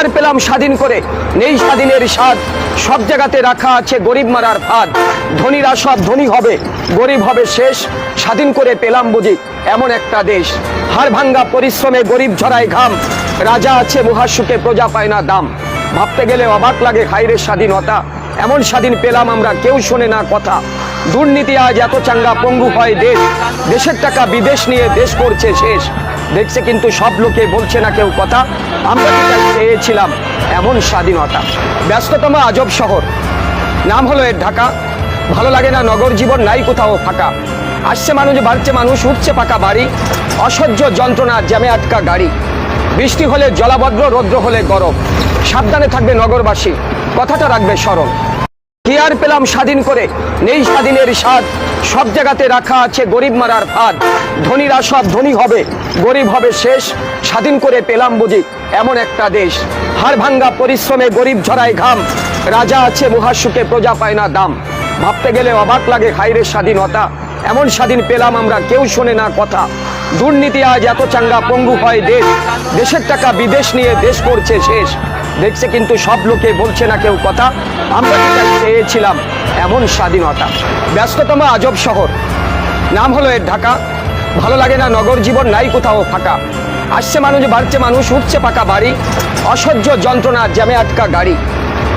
আর পেলাম স্বাধীন করে, নেই স্বাধীনের স্বাদ, সব জায়গাতে রাখা আছে গরিব মারার ফাঁদ। ধনীরা সব ধনী হবে, গরিব হবে শেষ, স্বাধীন করে পেলাম বুঝি এমন একটা দেশ। হাড় ভাঙ্গা পরিশ্রমে গরিব ঝরায় ঘাম, রাজা আছে মহাসুখে প্রজা পায় না দাম। ভাবতে গেলে অবাক লাগে হায়রে স্বাধীনতা, এমন স্বাধীন পেলাম আমরা কেউ শোনে না কথা। দুর্নীতি আজ এত চাঙ্গা পঙ্গু হয় দেশ, দেশের টাকা বিদেশ নিয়ে দেশ করছে শেষ। দেখছে কিন্তু সব লোকে বলছে না কেউ কথা, আমরা চেয়েছিলাম এমন স্বাধীনতা। ব্যস্ততম আজব শহর, নাম হলো এর ঢাকা। ভালো লাগে না নগর জীবন, নাই কোথাও ফাঁকা। আসছে মানুষ, বাড়ছে মানুষ, উঠছে পাকা বাড়ি, অসহ্য যন্ত্রণা জ্যামে আটকা গাড়ি। বৃষ্টি হলে জলাবদ্র, রৌদ্র হলে গরম, সাবধানে থাকবে নগরবাসী, কথাটা রাখবে স্মরণ। কি আর পেলাম স্বাধীন করে, নেই স্বাধীনের স্বাদ, সব জায়গাতে রাখা আছে গরিব মারার ফাঁদ। ধনীরা সব ধনী হবে, গরিব হবে শেষ, স্বাধীন করে পেলাম বুঝি এমন একটা দেশ। হাড় ভাঙ্গা পরিশ্রমে গরিব ঝরায় ঘাম, রাজা আছে মহাসুখে প্রজা পায় না দাম। ভাবতে গেলে অবাক লাগে হায়রে স্বাধীনতা, এমন স্বাধীন পেলাম আমরা কেউ শোনে না কথা। দুর্নীতি আজ এত চাঙ্গা পঙ্গু হয় দেশ, দেশের টাকা বিদেশ নিয়ে দেশ করছে শেষ। দেখছে কিন্তু সব লোকে বলছে না কেউ কথা, আমরা চেয়েছিলাম এমন স্বাধীনতা। ব্যস্ততম আজব শহর, নাম হলো এর ঢাকা। ভালো লাগে না নগর জীবন, নাই কোথাও ফাঁকা। আসছে মানুষ, বাড়ছে মানুষ, উঠছে পাকা বাড়ি, অসহ্য যন্ত্রণা জ্যামে আটকা গাড়ি।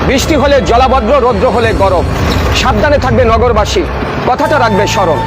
বৃষ্টি হলে জলাবদ্র, রৌদ্র হলে গরম, সাবধানে থাকবে নগরবাসী, কথাটা রাখবে স্মরণ।